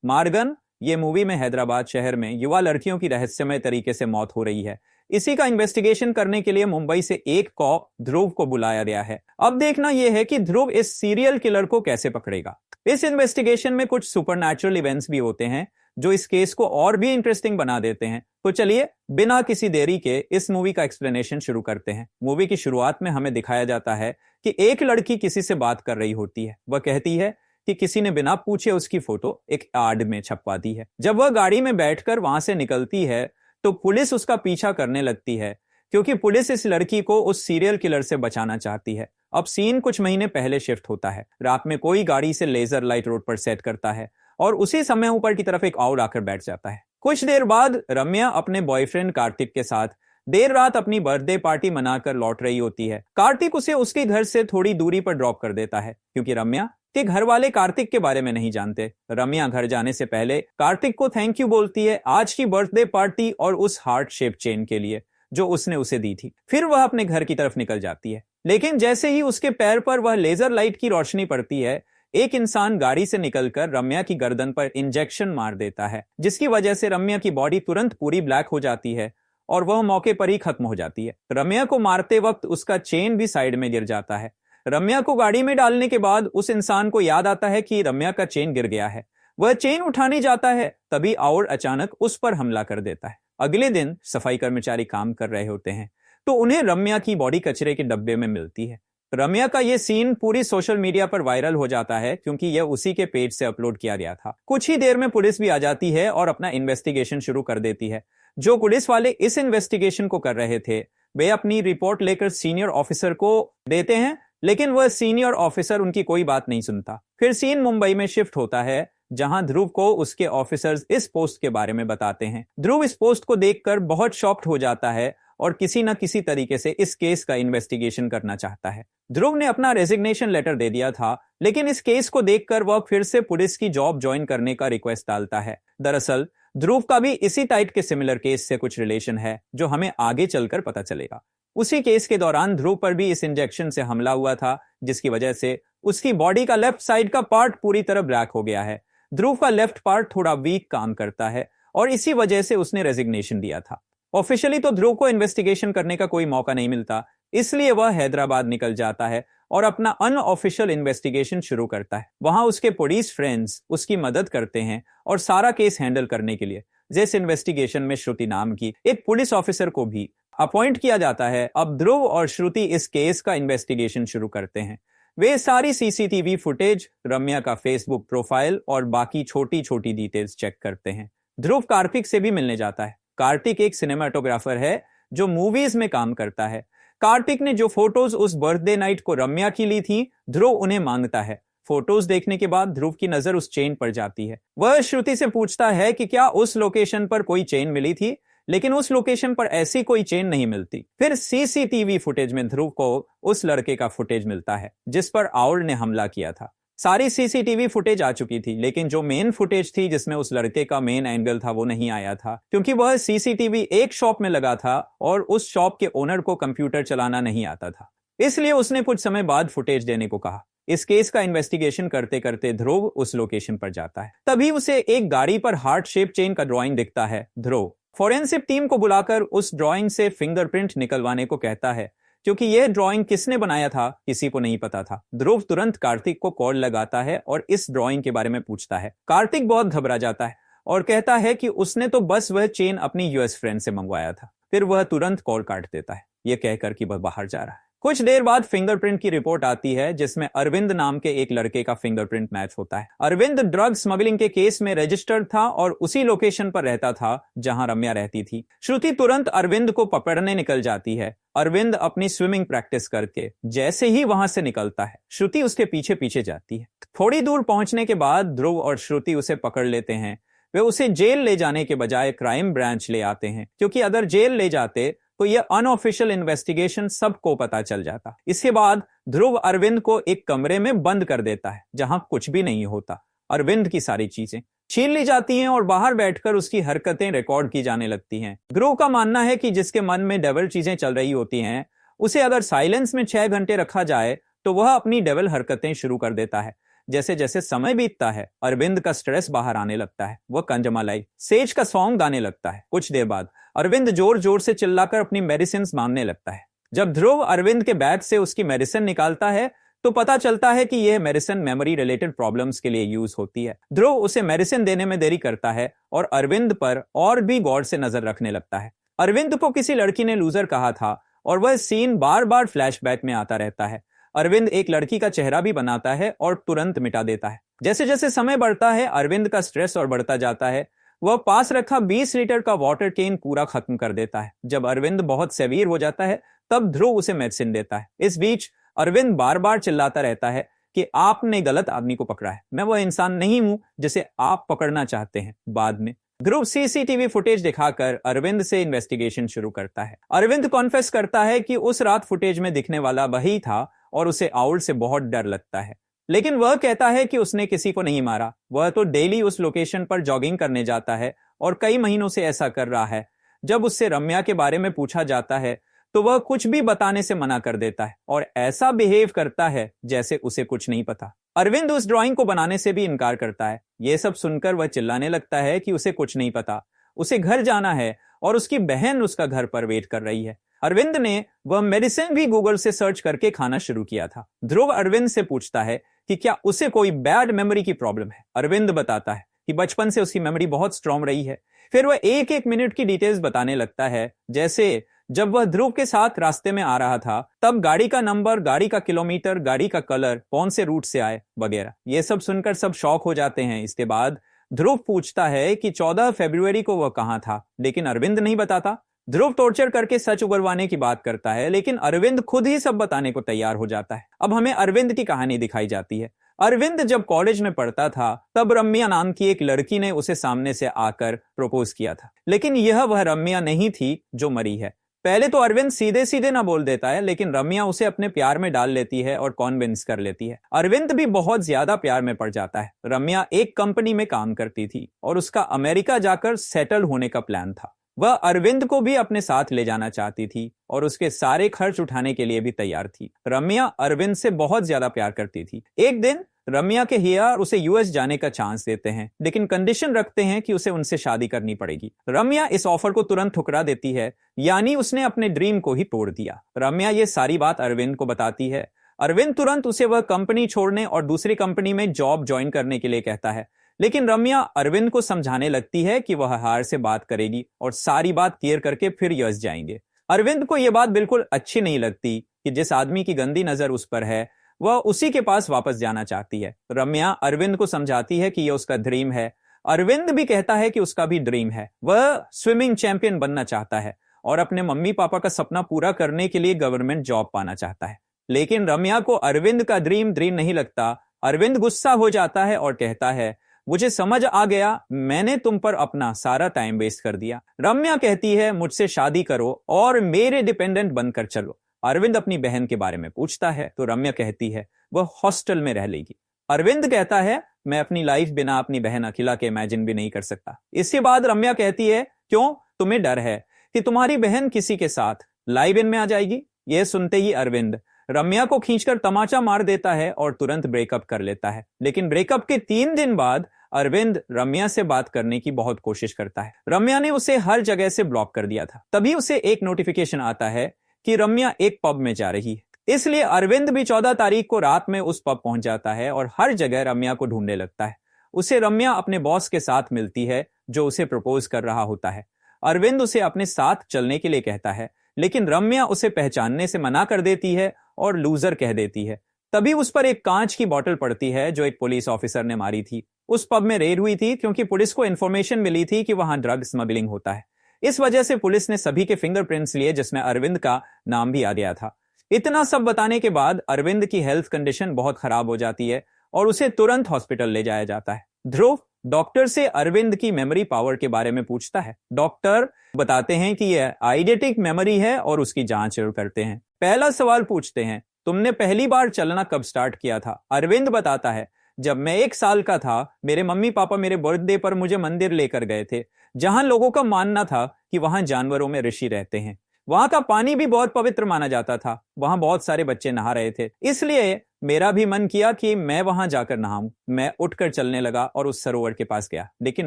मारगन ये मूवी में हैदराबाद शहर में युवा लड़कियों की रहस्यमय तरीके से मौत हो रही है। इसी का इन्वेस्टिगेशन करने के लिए मुंबई से एक कॉप ध्रुव को बुलाया गया है। अब देखना यह है कि ध्रुव इस सीरियल किलर को कैसे पकड़ेगा। इस इन्वेस्टिगेशन में कुछ सुपरनैचुरल इवेंट्स भी होते हैं जो इस केस को और भी इंटरेस्टिंग बना देते हैं। तो चलिए बिना किसी देरी के इस मूवी का एक्सप्लेनेशन शुरू करते हैं। मूवी की शुरुआत में हमें दिखाया जाता है कि एक लड़की किसी से बात कर रही होती है। वह कहती है कि किसी ने बिना पूछे उसकी फोटो एक एड में छपवा दी है। जब वह गाड़ी में बैठकर वहां से निकलती है तो पुलिस उसका पीछा करने लगती है, क्योंकि पुलिस इस लड़की को उस सीरियल किलर से बचाना चाहती है। अब सीन कुछ महीने पहले शिफ्ट होता है। रात में कोई गाड़ी से लेजर लाइट रोड पर सेट करता है और उसी समय ऊपर की तरफ एक और आकर बैठ जाता है। कुछ देर बाद रम्या अपने बॉयफ्रेंड कार्तिक के साथ देर रात अपनी बर्थडे पार्टी मनाकर लौट रही होती है। कार्तिक उसे उसके घर से थोड़ी दूरी पर ड्रॉप कर देता है, क्योंकि रम्या के घर वाले कार्तिक के बारे में नहीं जानते। रम्या घर जाने से पहले कार्तिक को थैंक यू बोलती है आज की बर्थडे पार्टी और उस हार्ट शेप चेन के लिए जो उसने उसे दी थी। फिर वह अपने घर की तरफ निकल जाती है, लेकिन जैसे ही उसके पैर पर वह लेजर लाइट की रोशनी पड़ती है, एक इंसान गाड़ी से निकलकर रम्या की गर्दन पर इंजेक्शन मार देता है, जिसकी वजह से रम्या की बॉडी तुरंत पूरी ब्लैक हो जाती है और वह मौके पर ही खत्म हो जाती है। रम्या को मारते वक्त उसका चेन भी साइड में गिर जाता है। रम्या को गाड़ी में डालने के बाद उस इंसान को याद आता है कि रम्या का चेन गिर गया है। वह चेन उठाने जाता है, तभी और अचानक उस पर हमला कर देता है। अगले दिन सफाई कर्मचारी काम कर रहे होते हैं तो उन्हें रम्या की बॉडी कचरे के डब्बे में मिलती है। रम्या का यह सीन पूरी सोशल मीडिया पर वायरल हो जाता है, क्योंकि यह उसी के पेज से अपलोड किया गया था। कुछ ही देर में पुलिस भी आ जाती है और अपना इन्वेस्टिगेशन शुरू कर देती है। जो पुलिस वाले इस इन्वेस्टिगेशन को कर रहे थे वे अपनी रिपोर्ट लेकर सीनियर ऑफिसर को देते हैं, लेकिन वह सीनियर ऑफिसर उनकी कोई बात नहीं सुनता। फिर सीन मुंबई में शिफ्ट होता है, जहां ध्रुव को उसके ऑफिसर्स इस पोस्ट के बारे में बताते हैं। ध्रुव इस पोस्ट को देखकर बहुत शॉक्ड हो जाता है और किसी न किसी तरीके से इस केस का इन्वेस्टिगेशन करना चाहता है। ध्रुव ने अपना रेजिग्नेशन लेटर दे दिया था, लेकिन इस केस को देखकर वह फिर से पुलिस की जॉब ज्वाइन करने का रिक्वेस्ट डालता है। दरअसल ध्रुव का भी इसी टाइप के सिमिलर केस से कुछ रिलेशन है, जो हमें आगे चलकर पता चलेगा। उसी केस के दौरान ध्रुव पर भी इस इंजेक्शन से हमला हुआ था, जिसकी वजह से उसकी बॉडी का लेफ्ट साइड का पार्ट पूरी तरह ब्लैक हो गया है। ध्रुव का लेफ्ट पार्ट थोड़ा वीक काम करता है और इसी वजह से उसने रेजिग्नेशन दिया था। ऑफिशियली तो ध्रुव को इन्वेस्टिगेशन करने का कोई मौका नहीं मिलता, इसलिए वह हैदराबाद निकल जाता है और अपना अनऑफिशियल इन्वेस्टिगेशन शुरू करता है। वहां उसके पुलिस फ्रेंड्स उसकी मदद करते हैं और सारा केस हैंडल करने के लिए जिस इन्वेस्टिगेशन में श्रुति नाम की एक पुलिस ऑफिसर को भी अपॉइंट किया जाता है। अब ध्रुव और श्रुति इस केस का इन्वेस्टिगेशन शुरू करते हैं। वे सारी सीसीटीवी फुटेज, रम्या का फेसबुक प्रोफाइल और बाकी छोटी छोटी डिटेल्स चेक करते हैं। ध्रुव कार्तिक से भी मिलने जाता है। कार्तिक एक सिनेमाटोग्राफर है जो मूवीज में काम करता है। कार्तिक ने जो फोटोज उस बर्थडे नाइट को रम्या की ली थी, ध्रुव उन्हें मांगता है। फोटोज देखने के बाद ध्रुव की नजर उस चेन पर जाती है। वह श्रुति से पूछता है कि क्या उस लोकेशन पर कोई चेन मिली थी, लेकिन उस लोकेशन पर ऐसी कोई चेन नहीं मिलती। फिर सीसीटीवी फुटेज में ध्रुव को उस लड़के का फुटेज मिलता है जिस पर आउल ने हमला किया था। सारी सीसीटीवी फुटेज आ चुकी थी, लेकिन जो मेन फुटेज थी जिसमें उस लड़के का मेन एंगल था वो नहीं आया था, क्योंकि वह सीसीटीवी एक शॉप में लगा था और उस शॉप के ओनर को कंप्यूटर चलाना नहीं आता था। इसलिए उसने कुछ समय बाद फुटेज देने को कहा। इस केस का इन्वेस्टिगेशन करते करते ध्रुव उस लोकेशन पर जाता है। तभी उसे एक गाड़ी पर हार्ट शेप चेन का ड्राइंग दिखता है। ध्रुव फोरेंसिक टीम को बुलाकर उस ड्राइंग से फिंगरप्रिंट निकलवाने को कहता है, क्योंकि यह ड्राइंग किसने बनाया था किसी को नहीं पता था। ध्रुव तुरंत कार्तिक को कॉल लगाता है और इस ड्राइंग के बारे में पूछता है। कार्तिक बहुत घबरा जाता है और कहता है कि उसने तो बस वह चेन अपनी यूएस फ्रेंड से मंगवाया था। फिर वह तुरंत कॉल काट देता है, यह कहकर कि वह बाहर जा रहा है। कुछ देर बाद फिंगरप्रिंट की रिपोर्ट आती है, जिसमें अरविंद नाम के एक लड़के का फिंगरप्रिंट मैच होता है। अरविंद ड्रग स्मगलिंग के केस में रजिस्टर्ड था और उसी लोकेशन पर रहता था जहां रम्या रहती थी। श्रुति तुरंत अरविंद को पकड़ने निकल जाती है। अरविंद अपनी स्विमिंग प्रैक्टिस करके जैसे ही वहां से निकलता है, श्रुति उसके पीछे पीछे जाती है। थोड़ी दूर पहुंचने के बाद ध्रुव और श्रुति उसे पकड़ लेते हैं। वे उसे जेल ले जाने के बजाय क्राइम ब्रांच ले आते हैं, क्योंकि अगर जेल ले जाते तो यह अनऑफिशियल इन्वेस्टिगेशन सबको पता चल जाता। इसके बाद ध्रुव अरविंद को एक कमरे में बंद कर देता है जहां कुछ भी नहीं होता। अरविंद की सारी चीजें छीन ली जाती हैं और बाहर बैठकर उसकी हरकतें रिकॉर्ड की जाने लगती हैं। ध्रुव का मानना है कि जिसके मन में डेविल चीजें चल रही होती हैं, उसे अगर साइलेंस में 6 घंटे रखा जाए तो वह अपनी डेविल हरकतें शुरू कर देता है। जैसे जैसे समय बीतता है अरविंद का स्ट्रेस बाहर आने लगता है। वह कंजमालाई सेज का सॉन्ग गाने लगता है। कुछ देर बाद अरविंद जोर जोर से चिल्लाकर अपनी मेडिसिन मांगने लगता है। जब ध्रुव अरविंद के बैग से उसकी मेडिसिन निकालता है तो पता चलता है कि यह मेडिसिन मेमोरी रिलेटेड प्रॉब्लम्स के लिए यूज होती है। ध्रुव उसे मेडिसिन देने में देरी करता है और अरविंद पर और भी गौर से नजर रखने लगता है। अरविंद को किसी लड़की ने लूजर कहा था और वह सीन बार बार फ्लैशबैक में आता रहता है। अरविंद एक लड़की का चेहरा भी बनाता है और तुरंत मिटा देता है। जैसे जैसे समय बढ़ता है अरविंद का स्ट्रेस और बढ़ता जाता है। वह पास रखा 20 लीटर का वाटर कैन पूरा खत्म कर देता है। जब अरविंद बहुत सेवियर हो जाता है तब ध्रुव उसे मेडिसिन देता है। इस बीच अरविंद बार बार चिल्लाता रहता है कि आपने गलत आदमी को पकड़ा है, मैं वह इंसान नहीं हूं जिसे आप पकड़ना चाहते हैं। बाद में ध्रुव सीसीटीवी फुटेज दिखाकर अरविंद से इन्वेस्टिगेशन शुरू करता है। अरविंद कॉन्फेस करता है कि उस रात फुटेज में दिखने वाला वही था और उसे आउल से बहुत डर लगता है, लेकिन वह कहता है कि उसने किसी को नहीं मारा। वह तो डेली उस लोकेशन पर जॉगिंग करने जाता है और कई महीनों से ऐसा कर रहा है। जब उससे रम्या के बारे में पूछा जाता है तो वह कुछ भी बताने से मना कर देता है और ऐसा बिहेव करता है जैसे उसे कुछ नहीं पता। अरविंद उस ड्राइंग को बनाने से भी इनकार करता है। यह सब सुनकर वह चिल्लाने लगता है कि उसे कुछ नहीं पता, उसे घर जाना है और उसकी बहन उसका घर पर वेट कर रही है। अरविंद ने वह मेडिसिन भी गूगल से सर्च करके खाना शुरू किया था। ध्रुव अरविंद से पूछता है कि क्या उसे कोई बैड मेमोरी की प्रॉब्लम है। अरविंद बताता है कि बचपन से उसकी मेमोरी बहुत स्ट्रांग रही है। फिर वह एक एक मिनट की डिटेल्स बताने लगता है, जैसे जब वह ध्रुव के साथ रास्ते में आ रहा था तब गाड़ी का नंबर, गाड़ी का किलोमीटर, गाड़ी का कलर, कौन से रूट से आए वगैरह। ये सब सुनकर सब शॉक हो जाते हैं। इसके बाद ध्रुव पूछता है कि 14 फरवरी को वह कहां था, लेकिन अरविंद नहीं बताता। ध्रुव टॉर्चर करके सच उगलवाने की बात करता है, लेकिन अरविंद खुद ही सब बताने को तैयार हो जाता है। अब हमें अरविंद की कहानी दिखाई जाती है। अरविंद जब कॉलेज में पढ़ता था तब रम्या नाम की एक लड़की ने उसे सामने से आकर प्रपोज किया था, लेकिन यह वह रम्या नहीं थी जो मरी है। पहले तो अरविंद सीधे सीधे ना बोल देता है, लेकिन रम्या उसे अपने प्यार में डाल लेती है और कॉन्विंस कर लेती है। अरविंद भी बहुत ज्यादा प्यार में पड़ जाता है। रम्या एक कंपनी में काम करती थी और उसका अमेरिका जाकर सेटल होने का प्लान था। वह अरविंद को भी अपने साथ ले जाना चाहती थी और उसके सारे खर्च उठाने के लिए भी तैयार थी। रम्या अरविंद से बहुत ज्यादा प्यार करती थी। एक दिन रम्या के हियर उसे यूएस जाने का चांस देते हैं, लेकिन कंडीशन रखते हैं कि उसे उनसे शादी करनी पड़ेगी। रम्या इस ऑफर को तुरंत ठुकरा देती है, यानी उसने अपने ड्रीम को ही तोड़ दिया। रम्या ये सारी बात अरविंद को बताती है। अरविंद तुरंत उसे वह कंपनी छोड़ने और दूसरी कंपनी में जॉब ज्वाइन करने के लिए कहता है, लेकिन रम्या अरविंद को समझाने लगती है कि वह हार से बात करेगी और सारी बात क्लियर करके फिर यूएस जाएंगे। अरविंद को यह बात बिल्कुल अच्छी नहीं लगती कि जिस आदमी की गंदी नजर उस पर है वह उसी के पास वापस जाना चाहती है। रम्या अरविंद को समझाती है कि यह उसका ड्रीम है। अरविंद भी कहता है कि उसका भी ड्रीम है, वह स्विमिंग चैंपियन बनना चाहता है और अपने मम्मी पापा का सपना पूरा करने के लिए गवर्नमेंट जॉब पाना चाहता है। लेकिन रम्या को अरविंद का ड्रीम नहीं लगता। अरविंद गुस्सा हो जाता है और कहता है, मुझे समझ आ गया, मैंने तुम पर अपना सारा टाइम वेस्ट कर दिया। रम्या कहती है, मुझसे शादी करो और मेरे डिपेंडेंट बनकर चलो। अरविंद अपनी बहन के बारे में पूछता है तो रम्या कहती है वह हॉस्टल में रह लेगी। अरविंद कहता है, मैं अपनी लाइफ बिना अपनी बहन अखिला के इमेजिन भी नहीं कर सकता। इसके बाद रम्या कहती है, क्यों, तुम्हें डर है कि तुम्हारी बहन किसी के साथ लाइव इन में आ जाएगी। यह सुनते ही अरविंद रम्या को खींचकर तमाचा मार देता है और तुरंत ब्रेकअप कर लेता है। लेकिन ब्रेकअप के 3 दिन बाद अरविंद रम्या से बात करने की बहुत कोशिश करता है। रम्या ने उसे हर जगह से ब्लॉक कर दिया था। तभी उसे एक नोटिफिकेशन आता है कि रम्या एक पब में जा रही है। इसलिए अरविंद भी 14 तारीख को रात में उस पब पहुंच जाता है और हर जगह रम्या को ढूंढने लगता है। उसे रम्या अपने बॉस के साथ मिलती है जो उसे प्रपोज कर रहा होता है। अरविंद उसे अपने साथ चलने के लिए कहता है, लेकिन रम्या उसे पहचानने से मना कर देती है और लूजर कह देती है। तभी उस पर एक कांच की बोतल पड़ती है जो एक पुलिस ऑफिसर ने मारी थी। उस पब में रेड हुई थी क्योंकि पुलिस को इंफॉर्मेशन मिली थी कि वहां ड्रग स्मगलिंग होता है। इस वजह से पुलिस ने सभी के फिंगरप्रिंट्स लिए, जिसमें अरविंद का नाम भी आ गया था। इतना सब बताने के बाद अरविंद की हेल्थ कंडीशन बहुत खराब हो जाती है और उसे तुरंत हॉस्पिटल ले जाया जाता है। ध्रुव डॉक्टर से अरविंद की मेमोरी पावर के बारे में पूछता है। डॉक्टर बताते हैं कि यह आइडेटिक मेमोरी है और उसकी जांच करते हैं। पहला सवाल पूछते हैं, तुमने पहली बार चलना कब स्टार्ट किया था? अरविंद बताता है, जब मैं 1 साल का था, मेरे मम्मी पापा मेरे बर्थडे पर मुझे मंदिर लेकर गए थे, जहां लोगों का मानना था कि वहां जानवरों में ऋषि रहते हैं। वहां का पानी भी बहुत पवित्र माना जाता था। वहां बहुत सारे बच्चे नहा रहे थे, इसलिए मेरा भी मन किया कि मैं वहां जाकर नहाऊं। मैं उठकर चलने लगा और उस सरोवर के पास गया, लेकिन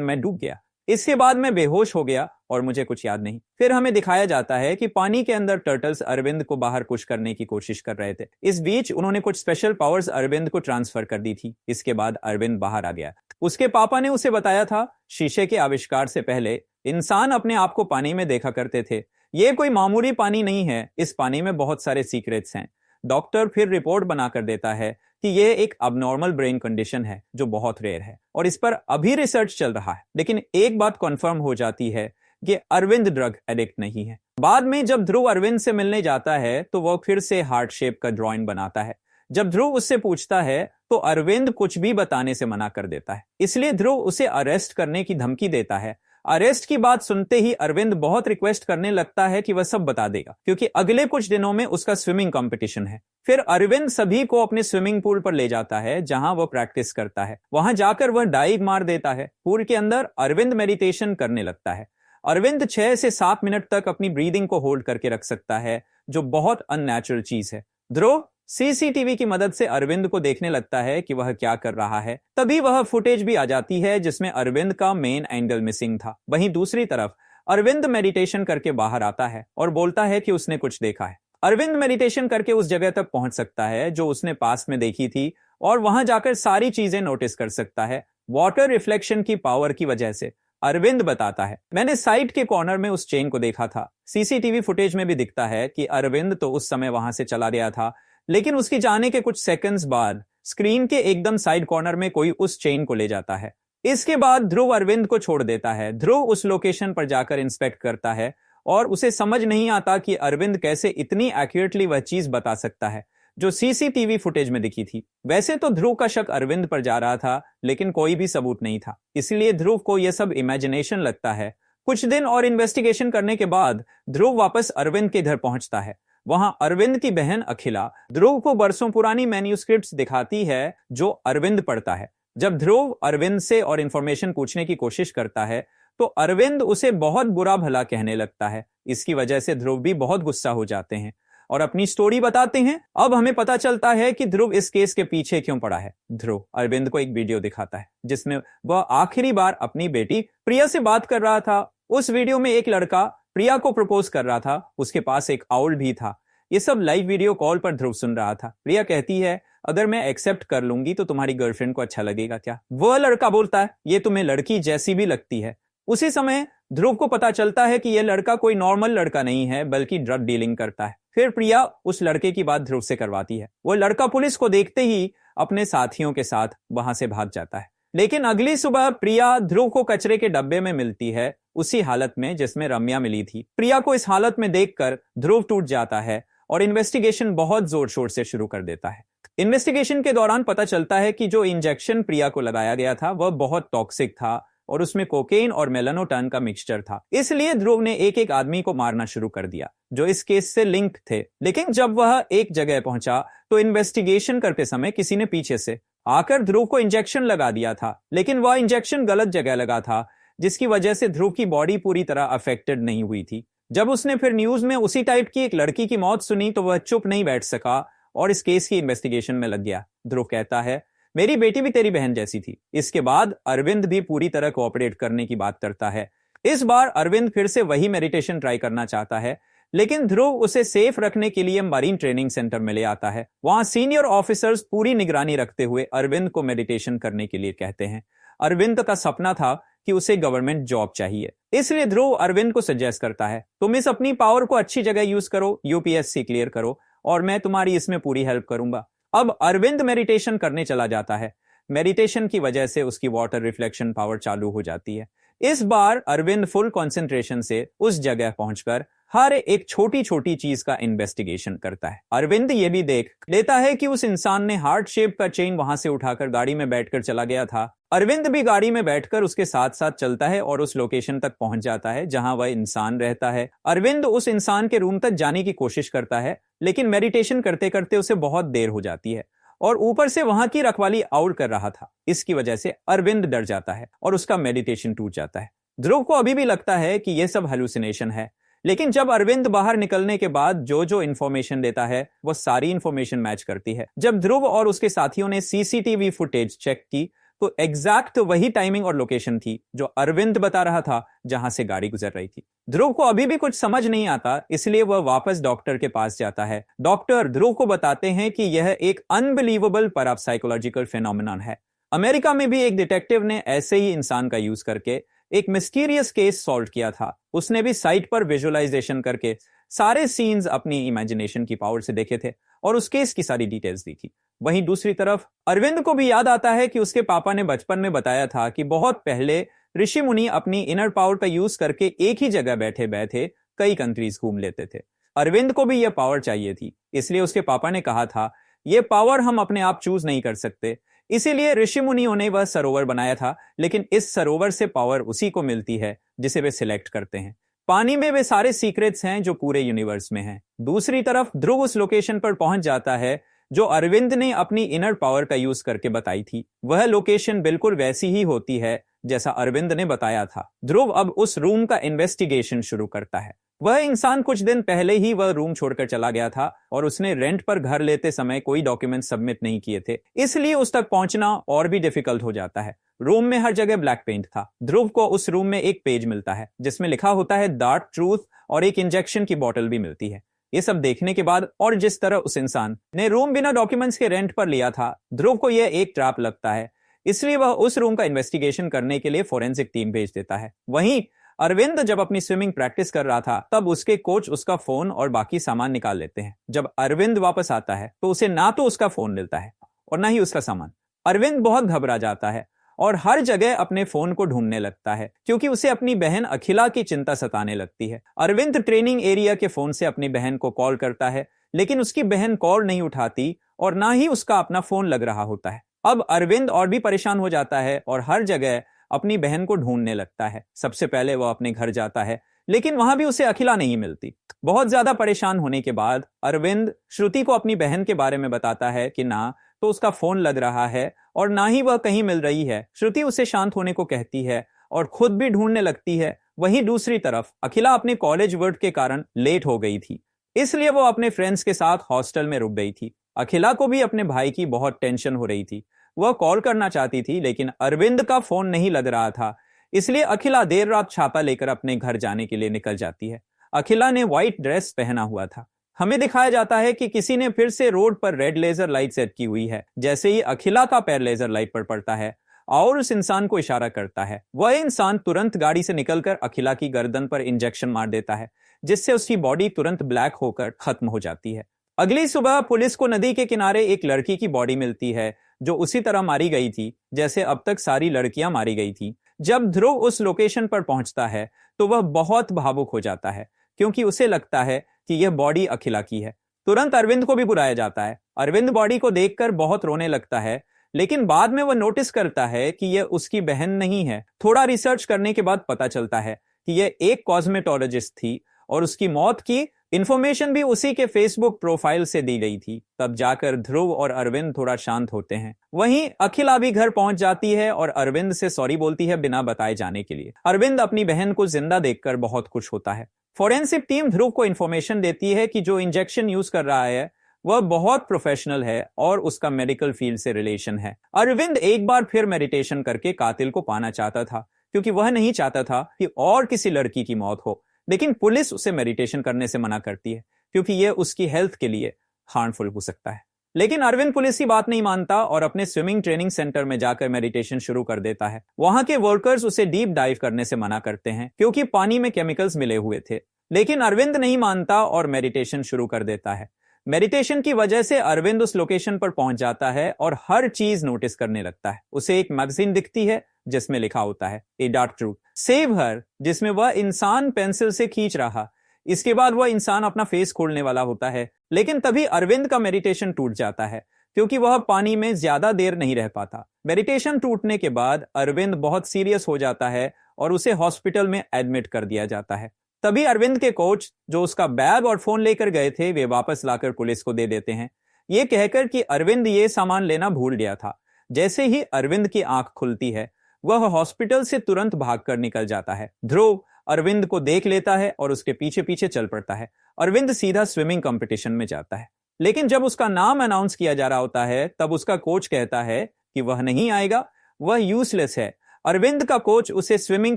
मैं डूब गया। इसके बाद मैं बेहोश हो गया और मुझे कुछ याद नहीं। फिर हमें दिखाया जाता है कि पानी के अंदर टर्टल्स अरविंद को बाहर पुश करने की कोशिश कर रहे थे। इस बीच उन्होंने कुछ स्पेशल पावर्स अरविंद को ट्रांसफर कर दी थी। इसके बाद अरविंद बाहर आ गया। उसके पापा ने उसे बताया था, शीशे के आविष्कार से पहले इंसान अपने आप को पानी में देखा करते थे। ये कोई मामूली पानी नहीं है, इस पानी में बहुत सारे सीक्रेट्स हैं। डॉक्टर फिर रिपोर्ट बनाकर देता है कि यह एक अबनॉर्मल ब्रेन कंडीशन है जो बहुत रेयर है और इस पर अभी रिसर्च चल रहा है। लेकिन एक बात कंफर्म हो जाती है कि अरविंद ड्रग एडिक्ट नहीं है। बाद में जब ध्रुव अरविंद से मिलने जाता है तो वह फिर से हार्ट शेप का ड्राइंग बनाता है। जब ध्रुव उससे पूछता है तो अरविंद कुछ भी बताने से मना कर देता है। इसलिए ध्रुव उसे अरेस्ट करने की धमकी देता है। अरेस्ट की बात सुनते ही अरविंद बहुत रिक्वेस्ट करने लगता है कि वह सब बता देगा, क्योंकि अगले कुछ दिनों में उसका स्विमिंग कंपटीशन है। फिर अरविंद सभी को अपने स्विमिंग पूल पर ले जाता है जहां वह प्रैक्टिस करता है। वहां जाकर वह डाइव मार देता है। पूल के अंदर अरविंद मेडिटेशन करने लगता है। अरविंद 6 से 7 मिनट तक अपनी ब्रीदिंग को होल्ड करके रख सकता है, जो बहुत अननेचुरल चीज है। ध्रुव सीसीटीवी की मदद से अरविंद को देखने लगता है कि वह क्या कर रहा है। तभी वह फुटेज भी आ जाती है जिसमें अरविंद का मेन एंगल मिसिंग था। वहीं दूसरी तरफ अरविंद मेडिटेशन करके बाहर आता है और बोलता है कि उसने कुछ देखा है। अरविंद मेडिटेशन करके उस जगह तक पहुंच सकता है जो उसने पास में देखी थी और वहां जाकर सारी चीजें नोटिस कर सकता है, वाटर रिफ्लेक्शन की पावर की वजह से। अरविंद बताता है, मैंने साइड के कॉर्नर में उस चेन को देखा था। सीसीटीवी फुटेज में भी दिखता है कि अरविंद तो उस समय वहां से चला गया था, लेकिन उसके जाने के कुछ सेकंड्स बाद स्क्रीन के एकदम साइड कॉर्नर में कोई उस चेन को ले जाता है। इसके बाद ध्रुव अरविंद को छोड़ देता है। ध्रुव उस लोकेशन पर जाकर इंस्पेक्ट करता है और उसे समझ नहीं आता कि अरविंद कैसे इतनी एक्यूरेटली वह चीज बता सकता है जो सीसीटीवी फुटेज में दिखी थी। वैसे तो ध्रुव का शक अरविंद पर जा रहा था, लेकिन कोई भी सबूत नहीं था, इसलिए ध्रुव को यह सब इमेजिनेशन लगता है। कुछ दिन और इन्वेस्टिगेशन करने के बाद ध्रुव वापस अरविंद के घर पहुंचता है। वहां अरविंद की बहन अखिला ध्रुव को बरसों पुरानी मैन्यूस्क्रिप्ट्स दिखाती है जो अरविंद पढ़ता है। जब ध्रुव अरविंद से और इंफॉर्मेशन पूछने की कोशिश करता है तो अरविंद उसे बहुत बुरा भला कहने लगता है। इसकी वजह से ध्रुव भी बहुत गुस्सा हो जाते हैं और अपनी स्टोरी बताते हैं। अब हमें पता चलता है कि ध्रुव इस केस के पीछे क्यों पड़ा है। ध्रुव अरविंद को एक वीडियो दिखाता है जिसमें वह आखिरी बार अपनी बेटी प्रिया से बात कर रहा था। उस वीडियो में एक लड़का प्रिया को प्रपोज कर रहा था, उसके पास एक आउल भी था। ये सब लाइव वीडियो कॉल पर ध्रुव सुन रहा था। प्रिया कहती है, अगर मैं एक्सेप्ट कर लूंगी तो तुम्हारी गर्लफ्रेंड को अच्छा लगेगा क्या? वह लड़का बोलता है, ये तुम्हें लड़की जैसी भी लगती है। उसी समय ध्रुव को पता चलता है कि यह लड़का कोई नॉर्मल लड़का नहीं है, बल्कि ड्रग डीलिंग करता है। फिर प्रिया उस लड़के की बात ध्रुव से करवाती है। वह लड़का पुलिस को देखते ही अपने साथियों के साथ वहां से भाग जाता है। लेकिन अगली सुबह प्रिया ध्रुव को कचरे के डब्बे में मिलती है, उसी हालत में जिसमें रम्या मिली थी। प्रिया को इस हालत में देखकर ध्रुव टूट जाता है और इन्वेस्टिगेशन बहुत जोर शोर से शुरू कर देता है। इन्वेस्टिगेशन के दौरान पता चलता है कि जो इंजेक्शन प्रिया को लगाया गया था वह बहुत टॉक्सिक था और उसमें कोकेन और मेलानोटन का मिक्सचर था। इसलिए ध्रुव ने एक एक आदमी को मारना शुरू कर दिया जो इस केस से लिंक थे। लेकिन जब वह एक जगह पहुंचा तो इन्वेस्टिगेशन करते समय किसी ने पीछे से आकर ध्रुव को इंजेक्शन लगा दिया था, लेकिन वह इंजेक्शन गलत जगह लगा था, जिसकी वजह से ध्रुव की बॉडी पूरी तरह अफेक्टेड नहीं हुई थी। जब उसने फिर न्यूज में उसी टाइप की एक लड़की की मौत सुनी तो वह चुप नहीं बैठ सका और इस केस की इन्वेस्टिगेशन में लग गया। ध्रुव कहता है, मेरी बेटी भी तेरी बहन जैसी थी। इसके बाद अरविंद भी पूरी तरह कोऑपरेट करने की बात करता है। इस बार अरविंद फिर से वही मेडिटेशन ट्राई करना चाहता है, लेकिन ध्रुव उसे सेफ रखने के लिए मरीन ट्रेनिंग सेंटर में ले आता है। वहां सीनियर ऑफिसर्स पूरी निगरानी रखते हुए अरविंद को मेडिटेशन करने के लिए कहते हैं। अरविंद का सपना था कि उसे गवर्नमेंट जॉब चाहिए, इसलिए ध्रुव अरविंद को सजेस्ट करता है, तुम इस अपनी पावर को अच्छी जगह यूज करो, यूपीएससी क्लियर करो और मैं तुम्हारी इसमें पूरी हेल्प करूंगा। अब अरविंद मेडिटेशन करने चला जाता है। मेडिटेशन की वजह से उसकी वाटर रिफ्लेक्शन पावर चालू हो जाती है। इस बार अरविंद फुल कंसंट्रेशन से उस जगह पहुंचकर हर एक छोटी छोटी चीज का इन्वेस्टिगेशन करता है। अरविंद ये भी देख लेता है कि उस इंसान ने हार्ट शेप का चेन वहां से उठाकर गाड़ी में बैठकर चला गया था। अरविंद भी गाड़ी में बैठकर उसके साथ साथ चलता है और उस लोकेशन तक पहुंच जाता है जहां वह इंसान रहता है। अरविंद उस इंसान के रूम तक जाने की कोशिश करता है, लेकिन मेडिटेशन करते करते उसे बहुत देर हो जाती है और ऊपर से वहां की रखवाली आउल कर रहा था। इसकी वजह से अरविंद डर जाता है और उसका मेडिटेशन टूट जाता है। ध्रुव को अभी भी लगता है कि यह सब हेलुसिनेशन है, लेकिन जब अरविंद बाहर निकलने के बाद जो जो इंफॉर्मेशन देता है वो सारी इंफॉर्मेशन मैच करती है। जब ध्रुव और उसके साथियों ने सीसीटीवी फुटेज चेक की तो एग्जैक्ट वही टाइमिंग और लोकेशन थी जो अरविंद बता रहा था जहां से गाड़ी गुजर रही थी। ध्रुव को अभी भी कुछ समझ नहीं आता, इसलिए वह वापस डॉक्टर के पास जाता है। डॉक्टर ध्रुव को बताते हैं कि यह एक अनबिलीवेबल पैरासाइकोलॉजिकल फिनोमिनन है। अमेरिका में भी एक डिटेक्टिव ने ऐसे ही इंसान का यूज करके एक मिस्टीरियस केस सॉल्व किया था। उसने भी साइट पर विजुअलाइजेशन करके सारे सीन्स अपनी इमेजिनेशन की पावर से देखे थे और उस केस की सारी डिटेल्स दी थी। वहीं दूसरी तरफ अरविंद को भी याद आता है कि उसके पापा ने बचपन में बताया था कि बहुत पहले ऋषि मुनि अपनी इनर पावर का यूज करके एक ही जगह बैठे बैठे कई कंट्रीज घूम लेते थे। अरविंद को भी यह पावर चाहिए थी, इसलिए उसके पापा ने कहा था यह पावर हम अपने आप चूज नहीं कर सकते, इसीलिए ऋषि मुनियों ने वह सरोवर बनाया था, लेकिन इस सरोवर से पावर उसी को मिलती है जिसे वे सिलेक्ट करते हैं। पानी में वे सारे सीक्रेट्स हैं जो पूरे यूनिवर्स में हैं। दूसरी तरफ ध्रुव उस लोकेशन पर पहुंच जाता है जो अरविंद ने अपनी इनर पावर का यूज करके बताई थी। वह लोकेशन बिल्कुल वैसी ही होती है जैसा अरविंद ने बताया था। ध्रुव अब उस रूम का इन्वेस्टिगेशन शुरू करता है। वह इंसान कुछ दिन पहले ही वह रूम छोड़कर चला गया था और उसने रेंट पर घर लेते समय कोई डॉक्यूमेंट सबमिट नहीं किए थे, इसलिए उस तक पहुंचना और भी डिफिकल्ट हो जाता है। रूम में हर जगह ब्लैक पेंट था। ध्रुव को उस रूम में एक पेज मिलता है जिसमें लिखा होता है डार्क ट्रूथ, और एक इंजेक्शन की बोतल भी मिलती है। ये सब देखने के बाद और जिस तरह उस इंसान ने रूम बिना डॉक्यूमेंट्स के रेंट पर लिया था, ध्रुव को यह एक ट्रैप लगता है, इसलिए वह उस रूम का इन्वेस्टिगेशन करने के लिए फोरेंसिक टीम भेज देता है। वहीं अरविंद जब अपनी स्विमिंग प्रैक्टिस कर रहा था तब उसके कोच उसका फोन और बाकी सामान निकाल लेते हैं। जब अरविंद वापस आता है तो उसे ना तो उसका फोन मिलता है और ना ही उसका सामान। अरविंद बहुत घबरा जाता है और हर जगह अपने फोन को ढूंढने लगता है क्योंकि उसे अपनी बहन अखिला की चिंता सताने लगती है। अरविंद ट्रेनिंग एरिया के फोन से अपनी बहन को कॉल करता है, लेकिन उसकी बहन कॉल नहीं उठाती और ना ही उसका अपना फोन लग रहा होता है। अब अरविंद और भी परेशान हो जाता है और हर जगह अपनी बहन को ढूंढने लगता है। सबसे पहले वह अपने घर जाता है, लेकिन वहां भी उसे अखिला नहीं मिलती। बहुत ज्यादा परेशान होने के बाद अरविंद श्रुति को अपनी बहन के बारे में बताता है कि ना तो उसका फोन लग रहा है और ना ही वह कहीं मिल रही है। श्रुति उसे शांत होने को कहती है और खुद भी ढूंढने लगती है। वहीं दूसरी तरफ अखिला अपने कॉलेज वर्क के कारण लेट हो गई थी, इसलिए वो अपने फ्रेंड्स के साथ हॉस्टल में रुक गई थी। अखिला को भी अपने भाई की बहुत टेंशन हो रही थी। वह कॉल करना चाहती थी, लेकिन अरविंद का फोन नहीं लग रहा था, इसलिए अखिला देर रात छाता लेकर अपने घर जाने के लिए निकल जाती है। अखिला ने व्हाइट ड्रेस पहना हुआ था। हमें दिखाया जाता है कि किसी ने फिर से रोड पर रेड लेजर लाइट सेट की हुई है। जैसे ही अखिला का पैर लेजर लाइट पर पड़ता है और उस इंसान को इशारा करता है, वह इंसान तुरंत गाड़ी से निकलकर अखिला की गर्दन पर इंजेक्शन मार देता है, जिससे उसकी बॉडी तुरंत ब्लैक होकर खत्म हो जाती है। अगली सुबह पुलिस को नदी के किनारे एक लड़की की बॉडी मिलती है जो उसी तरह मारी गई थी जैसे अब तक सारी लड़कियां मारी गई थी। जब ध्रुव उस लोकेशन पर पहुंचता है तो वह बहुत भावुक हो जाता है क्योंकि उसे लगता है कि यह बॉडी अखिला की है। तुरंत अरविंद को भी बुलाया जाता है। अरविंद बॉडी को देखकर बहुत रोने लगता है, लेकिन बाद में वह नोटिस करता है कि यह उसकी बहन नहीं है। थोड़ा रिसर्च करने के बाद पता चलता है कि यह एक कॉस्मेटोलॉजिस्ट थी और उसकी मौत की इंफॉर्मेशन भी उसी के फेसबुक प्रोफाइल से दी गई थी। तब जाकर ध्रुव और अरविंद थोड़ा शांत होते हैं। वहीं अखिला भी घर पहुंच जाती है और अरविंद से सॉरी बोलती है बिना बताए जाने के लिए। अरविंद अपनी बहन को जिंदा देखकर बहुत खुश होता है। फोरेंसिक टीम ध्रुव को इंफॉर्मेशन देती है कि जो इंजेक्शन यूज कर रहा है वह बहुत प्रोफेशनल है और उसका मेडिकल फील्ड से रिलेशन है। अरविंद एक बार फिर मेडिटेशन करके कातिल को पाना चाहता था क्योंकि वह नहीं चाहता था कि और किसी लड़की की मौत हो, लेकिन पुलिस उसे मेडिटेशन करने से मना करती है क्योंकि यह उसकी हेल्थ के लिए हार्मफुल हो सकता है। लेकिन अरविंद पुलिस की बात नहीं मानता और अपने स्विमिंग ट्रेनिंग सेंटर में जाकर मेडिटेशन शुरू कर देता है। वहां के वर्कर्स उसे डीप डाइव करने से मना करते हैं क्योंकि पानी में केमिकल्स मिले हुए थे, लेकिन अरविंद नहीं मानता और मेडिटेशन शुरू कर देता है। मेडिटेशन की वजह से अरविंद उस लोकेशन पर पहुंच जाता है और हर चीज नोटिस करने लगता है। उसे एक मैगजीन दिखती है जिसमें लिखा होता है a dark truth, save her, जिसमें वह इंसान पेंसिल से खींच रहा। इसके बाद वह इंसान अपना फेस खोलने वाला होता है, लेकिन तभी अरविंद का मेडिटेशन टूट जाता है क्योंकि वह पानी में ज्यादा देर नहीं रह पाता। मेडिटेशन टूटने के बाद अरविंद बहुत सीरियस हो जाता है और उसे हॉस्पिटल में एडमिट कर दिया जाता है। तभी अरविंद के कोच जो उसका बैग और फोन लेकर गए थे वे वापस लाकर पुलिस को दे देते हैं, ये कहकर कि अरविंद ये सामान लेना भूल गया था। जैसे ही अरविंद की आंख खुलती है वह हॉस्पिटल से तुरंत भागकर निकल जाता है। ध्रुव अरविंद को देख लेता है और उसके पीछे पीछे चल पड़ता है। अरविंद सीधा स्विमिंग कंपटीशन में जाता है, लेकिन जब उसका नाम अनाउंस किया जा रहा होता है तब उसका कोच कहता है कि वह नहीं आएगा, वह यूजलेस है। अरविंद का कोच उसे स्विमिंग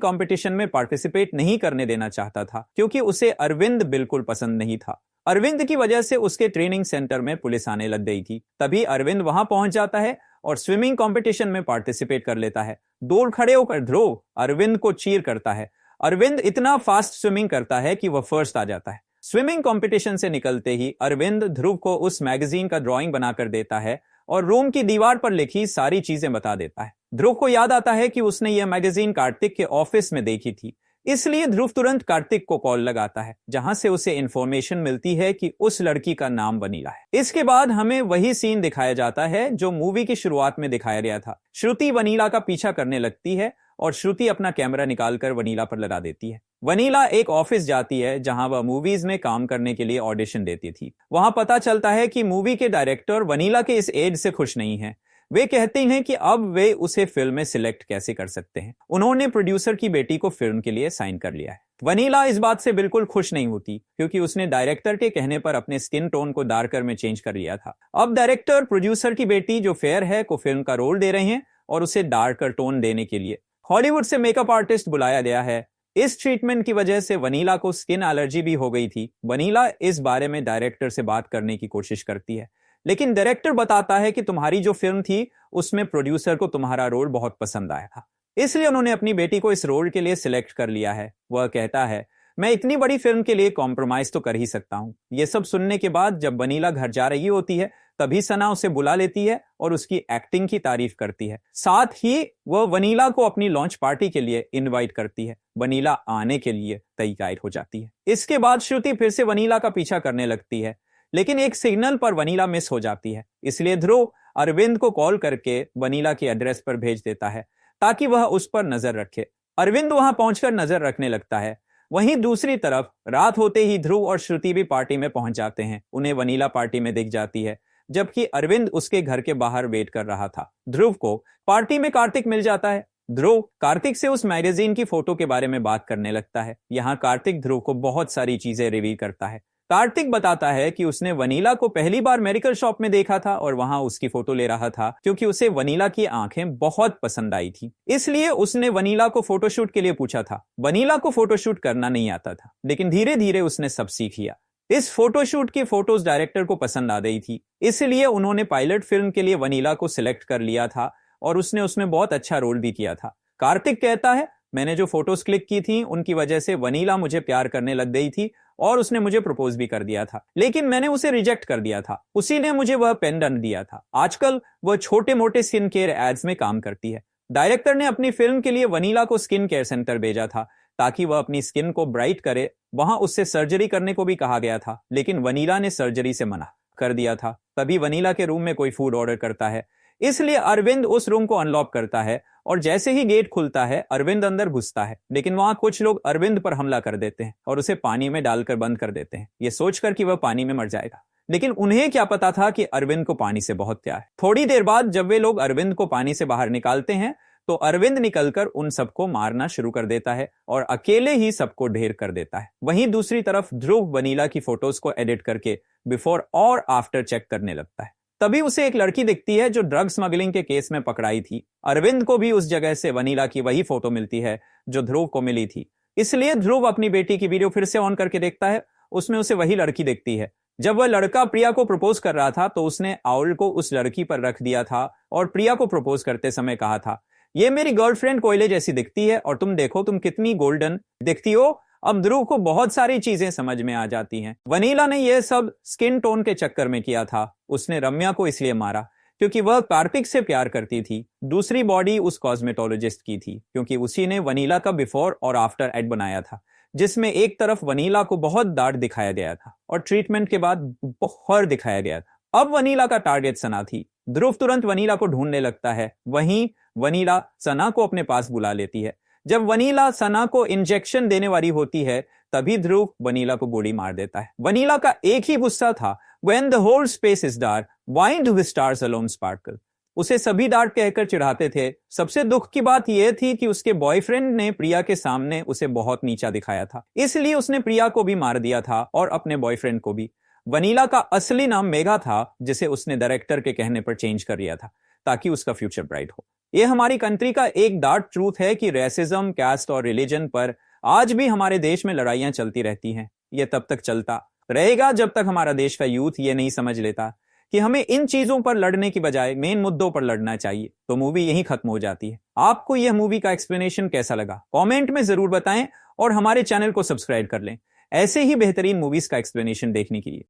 कंपटीशन में पार्टिसिपेट नहीं करने देना चाहता था क्योंकि उसे अरविंद बिल्कुल पसंद नहीं था। अरविंद की वजह से उसके ट्रेनिंग सेंटर में पुलिस आने लग गई थी। तभी अरविंद वहां पहुंच जाता है और स्विमिंग कंपटीशन में पार्टिसिपेट कर लेता है। दूर खड़े होकर ध्रुव अरविंद को चीर करता है। अरविंद इतना फास्ट स्विमिंग करता है कि वह फर्स्ट आ जाता है। स्विमिंग कंपटीशन से निकलते ही अरविंद ध्रुव को उस मैगजीन का ड्राइंग बनाकर देता है और रूम की दीवार पर लिखी सारी चीजें बता देता है। ध्रुव को याद आता है कि उसने यह मैगजीन कार्तिक के ऑफिस में देखी थी, इसलिए ध्रुव तुरंत कार्तिक को कॉल लगाता है, जहां से उसे इंफॉर्मेशन मिलती है कि उस लड़की का नाम वनीला है। इसके बाद हमें वही सीन दिखाया जाता है जो मूवी की शुरुआत में दिखाया गया था। श्रुति वनीला का पीछा करने लगती है और श्रुति अपना कैमरा निकालकर वनीला पर लगा देती है। वनीला एक ऑफिस जाती है जहां वह मूवीज में काम करने के लिए ऑडिशन देती थी। वहां पता चलता है कि मूवी के डायरेक्टर वनीला के इस एज से खुश नहीं हैं। वे कहते हैं कि अब वे उसे फिल्म में सिलेक्ट कैसे कर सकते हैं। उन्होंने प्रोड्यूसर की बेटी को फिल्म के लिए साइन कर लिया है। वनीला इस बात से बिल्कुल खुश नहीं होती क्योंकि उसने डायरेक्टर के कहने पर अपने स्किन टोन को डार्कर में चेंज कर लिया था। अब डायरेक्टर प्रोड्यूसर की बेटी जो फेयर है को फिल्म का रोल दे रहे हैं और उसे डार्कर टोन देने के लिए हॉलीवुड से मेकअप आर्टिस्ट बुलाया गया है। इस ट्रीटमेंट की वजह से वनीला को स्किन एलर्जी भी हो गई थी। वनीला इस बारे में डायरेक्टर से बात करने की कोशिश करती है, लेकिन डायरेक्टर बताता है कि तुम्हारी जो फिल्म थी उसमें प्रोड्यूसर को तुम्हारा रोल बहुत पसंद आया था, इसलिए उन्होंने अपनी बेटी को इस रोल के लिए सिलेक्ट कर लिया है। वह कहता है मैं इतनी बड़ी फिल्म के लिए कॉम्प्रोमाइज तो कर ही सकता हूं। यह सब सुनने के बाद जब वनीला घर जा रही होती है तभी सना उसे बुला लेती है और उसकी एक्टिंग की तारीफ करती है। साथ ही वह वनीला को अपनी लॉन्च पार्टी के लिए इनवाइट करती है। वनीला आने के लिए तैयार हो जाती है। इसके बाद श्रुति फिर से वनीला का पीछा करने लगती है, लेकिन एक सिग्नल पर वनीला मिस हो जाती है, इसलिए ध्रुव अरविंद को कॉल करके वनीला के एड्रेस पर भेज देता है ताकि वह उस पर नजर रखे। अरविंद वहां पहुंचकर नजर रखने लगता है। वहीं दूसरी तरफ रात होते ही ध्रुव और श्रुति भी पार्टी में पहुंच जाते हैं। उन्हें वनीला पार्टी में दिख जाती है, जबकि अरविंद उसके घर के बाहर वेट कर रहा था। ध्रुव को पार्टी में कार्तिक मिल जाता है। ध्रुव कार्तिक से उस मैगजीन की फोटो के बारे में बात करने लगता है। यहाँ कार्तिक ध्रुव को बहुत सारी चीजें रिवील करता है। कार्तिक बताता है कि उसने वनीला को पहली बार मेडिकल शॉप में देखा था और वहां उसकी फोटो ले रहा था क्योंकि उसे वनीला की आंखें बहुत पसंद आई थी, इसलिए उसने वनीला को फोटोशूट के लिए पूछा था। वनीला को फोटोशूट करना नहीं आता था, लेकिन धीरे धीरे उसने सब सीख लिया। इस फोटोशूट की फोटोज डायरेक्टर को पसंद आ गई थी, इसलिए उन्होंने पायलट फिल्म के लिए वनीला को सिलेक्ट कर लिया था और उसने उसमें बहुत अच्छा रोल भी किया था। कार्तिक कहता है मैंने जो फोटोज क्लिक की थी उनकी वजह से वनीला मुझे प्यार करने लग गई थी और उसने मुझे प्रपोज भी कर दिया था, लेकिन मैंने उसे रिजेक्ट कर दिया था। उसी ने मुझे वह पेंडेंट दिया था। आजकल वह छोटे मोटे स्किन केयर एड्स में काम करती है। डायरेक्टर ने अपनी फिल्म के लिए वनीला को स्किन केयर सेंटर भेजा था ताकि वह अपनी स्किन को ब्राइट करे। वहां उससे सर्जरी करने को भी कहा गया था, लेकिन वनीला ने सर्जरी से मना कर दिया था। तभी वनीला के रूम में कोई फूड ऑर्डर करता है, इसलिए अरविंद उस रूम को अनलॉक करता है और जैसे ही गेट खुलता है अरविंद अंदर घुसता है, लेकिन वहां कुछ लोग अरविंद पर हमला कर देते हैं और उसे पानी में डालकर बंद कर देते हैं, ये सोचकर कि वह पानी में मर जाएगा। लेकिन उन्हें क्या पता था कि अरविंद को पानी से बहुत प्यार है। थोड़ी देर बाद जब वे लोग अरविंद को पानी से बाहर निकालते हैं तो अरविंद निकलकर उन सबको मारना शुरू कर देता है और अकेले ही सबको ढेर कर देता है। वहीं दूसरी तरफ ध्रुव वनीला की फोटोज को एडिट करके बिफोर और आफ्टर चेक करने लगता है। तभी उसे एक लड़की दिखती है जो ड्रग स्मगलिंग के केस में पकड़ाई थी। अरविंद को भी उस जगह से वनीला की वही फोटो मिलती है जो ध्रुव को मिली थी, इसलिए ध्रुव अपनी बेटी की वीडियो फिर से ऑन करके देखता है। उसमें उसे वही लड़की दिखती है। जब वह लड़का प्रिया को प्रपोज कर रहा था तो उसने आउल को उस लड़की पर रख दिया था और प्रिया को प्रपोज करते समय कहा था ये मेरी गर्लफ्रेंड कोयले जैसी दिखती है और तुम देखो तुम कितनी गोल्डन दिखती हो। अब ध्रुव को बहुत सारी चीजें समझ में आ जाती हैं। वनीला ने यह सब स्किन टोन के चक्कर में किया था। उसने रम्या को इसलिए मारा क्योंकि वह कार्तिक से प्यार करती थी। दूसरी बॉडी उस कॉस्मेटोलॉजिस्ट की थी क्योंकि उसी ने वनीला का बिफोर और आफ्टर एड बनाया था, जिसमें एक तरफ वनीला को बहुत दाढ़ दिखाया गया था और ट्रीटमेंट के बाद बहुत दिखाया गया था। अब वनीला का टारगेट सना थी। ध्रुव तुरंत वनीला को ढूंढने लगता है। वहीं वनीला सना को अपने पास बुला लेती है। जब वनीला सना को इंजेक्शन देने वाली होती है तभी ध्रुव वनीला को गोली मार देता है। वनीला का एक ही गुस्सा था, When the whole space is dark, why do the stars alone sparkle? उसे सभी डांट कहकर चिढ़ाते थे। सबसे दुख की बात यह थी कि उसके बॉयफ्रेंड ने प्रिया के सामने उसे बहुत नीचा दिखाया था, इसलिए उसने प्रिया को भी मार दिया था और अपने बॉयफ्रेंड को भी। वनीला का असली नाम मेघा था, जिसे उसने डायरेक्टर के कहने पर चेंज कर लिया था ताकि उसका फ्यूचर ब्राइट हो। यह हमारी कंट्री का एक डार्क ट्रूथ है कि रेसिज्म, कास्ट और रिलीजन पर आज भी हमारे देश में लड़ाइयां चलती रहती हैं। यह तब तक चलता रहेगा जब तक हमारा देश का यूथ ये नहीं समझ लेता कि हमें इन चीजों पर लड़ने की बजाय मेन मुद्दों पर लड़ना चाहिए। तो मूवी यहीं खत्म हो जाती है। आपको यह मूवी का एक्सप्लेनेशन कैसा लगा कमेंट में जरूर बताएं और हमारे चैनल को सब्सक्राइब कर लें ऐसे ही बेहतरीन मूवीज का एक्सप्लेनेशन देखने के लिए।